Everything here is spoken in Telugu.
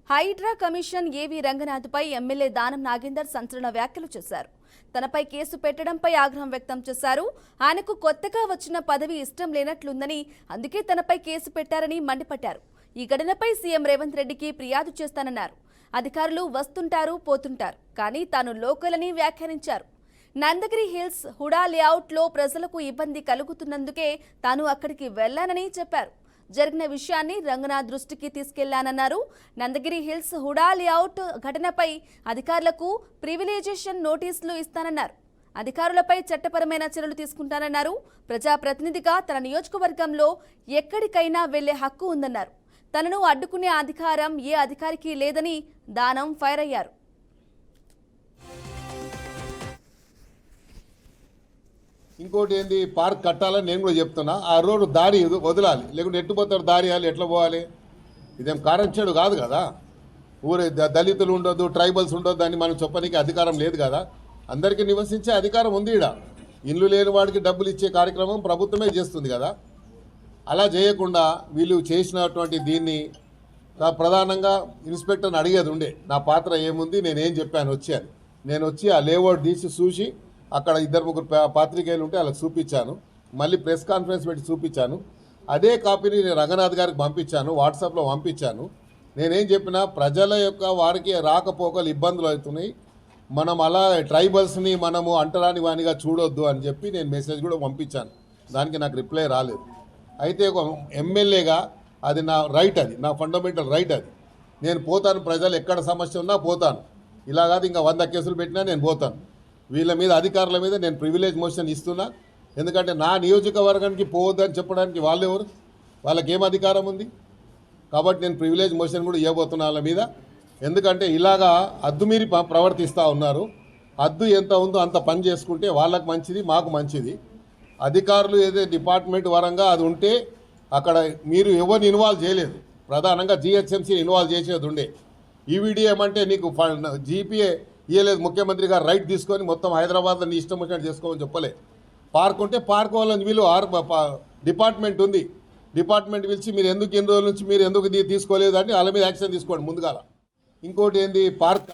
హైడ్రా కమిషన్ ఏవి రంగనాథ్పై ఎమ్మెల్యే దానం నాగేందర్ సంచలన వ్యాఖ్యలు చేశారు. తనపై కేసు పెట్టడంపై ఆగ్రహం వ్యక్తం చేశారు. ఆయనకు కొత్తగా వచ్చిన పదవి ఇష్టం లేనట్లుందని, అందుకే తనపై కేసు పెట్టారని మండిపడ్డారు. ఈ ఘటనపై సీఎం రేవంత్ రెడ్డికి ఫిర్యాదు చేస్తానన్నారు. అధికారులు వస్తుంటారు, పోతుంటారు, కానీ తాను లోకల్ అని వ్యాఖ్యానించారు. నందగిరి హిల్స్ హుడా లేఅవుట్లో ప్రజలకు ఇబ్బంది కలుగుతున్నందుకే తాను అక్కడికి వెళ్లానని చెప్పారు. జరిగిన విషయాన్ని రంగనాథ్ దృష్టికి తీసుకెళ్లానన్నారు. నందగిరి హిల్స్ హుడా లేఅవుట్ ఘటనపై అధికారులకు ప్రివిలేజేషన్ నోటీసులు ఇస్తానన్నారు. అధికారులపై చట్టపరమైన చర్యలు తీసుకుంటానన్నారు. ప్రజాప్రతినిధిగా తన నియోజకవర్గంలో ఎక్కడికైనా వెళ్లే హక్కు ఉందన్నారు. తనను అడ్డుకునే అధికారం ఏ అధికారికి లేదని దానం ఫైర్ అయ్యారు. ఇంకోటి ఏంది, పార్క్ కట్టాలని నేను కూడా చెప్తున్నా. ఆ రోడ్డు దారి వదలాలి, లేకుంటే ఎట్టుపోతారు దారి వాళ్ళు ఎట్లా పోవాలి? ఇదేం కారంచేడు కాదు కదా. ఊరే దళితులు ఉండొద్దు, ట్రైబల్స్ ఉండొద్దు అని మనం చెప్పడానికి అధికారం లేదు కదా. అందరికీ నివసించే అధికారం ఉంది. ఈడ ఇల్లు లేని వాడికి డబ్బులు ఇచ్చే కార్యక్రమం ప్రభుత్వమే చేస్తుంది కదా. అలా చేయకుండా వీళ్ళు చేసినటువంటి దీన్ని ప్రధానంగా ఇన్స్పెక్టర్ని అడిగేది ఉండే, నా పాత్ర ఏముంది, నేనేం చెప్పాను వచ్చాను. నేను వచ్చి ఆ లేఅవుట్ తీసి చూసి అక్కడ 2-3 పాత్రికేయులు ఉంటే వాళ్ళకి చూపించాను. మళ్ళీ ప్రెస్ కాన్ఫరెన్స్ పెట్టి చూపించాను. అదే కాపీని నేను రంగనాథ్ గారికి పంపించాను, వాట్సాప్లో పంపించాను. నేనేం చెప్పినా, ప్రజల యొక్క వారికి రాకపోకలు ఇబ్బందులు అవుతున్నాయి, మనం అలా ట్రైబల్స్ని మనము అంటరాని వానిగా చూడొద్దు అని చెప్పి నేను మెసేజ్ కూడా పంపించాను. దానికి నాకు రిప్లై రాలేదు. అయితే ఒక ఎమ్మెల్యేగా అది నా రైట్, అది నా ఫండమెంటల్ రైట్. అది నేను పోతాను, ప్రజలు ఎక్కడ సమస్య ఉన్నా పోతాను. ఇలా కాదు ఇంకా 100 కేసులు పెట్టినా నేను పోతాను. వీళ్ళ మీద, అధికారుల మీద నేను ప్రివిలేజ్ మోషన్ ఇస్తున్నా. ఎందుకంటే నా నియోజకవర్గానికి పోవద్దని చెప్పడానికి వాళ్ళెవరు, వాళ్ళకి ఏం అధికారం ఉంది? కాబట్టి నేను ప్రివిలేజ్ మోషన్ కూడా ఇవ్వబోతున్నా వాళ్ళ మీద. ఎందుకంటే ఇలాగా అద్దుమీరి ప్రవర్తిస్తూ ఉన్నారు. అద్దు ఎంత ఉందో అంత పని చేసుకుంటే వాళ్ళకు మంచిది, మాకు మంచిది. అధికారులు ఏదైతే డిపార్ట్మెంట్ వరంగా అది ఉంటే అక్కడ మీరు ఎవరిని ఇన్వాల్వ్ చేయలేదు. ప్రధానంగా జిహెచ్ఎంసీని ఇన్వాల్వ్ చేసేది ఉండే. ఈవీడీ ఏమంటే నీకు జీపీఏ ఇవ్వలేదు, ముఖ్యమంత్రి గారు రైట్ తీసుకొని మొత్తం హైదరాబాద్లో నీ ఇష్టం వచ్చినట్టు చేసుకోమని చెప్పలే. పార్క్ ఉంటే పార్క్ వాళ్ళని వీళ్ళు డిపార్ట్మెంట్ ఉంది, డిపార్ట్మెంట్ పిలిచి మీరు ఎందుకు ఇన్ని రోజుల నుంచి మీరు ఎందుకు తీసుకోలేదు అని వాళ్ళ మీద యాక్షన్ తీసుకోండి ముందుగా. ఇంకోటి ఏంది, పార్క్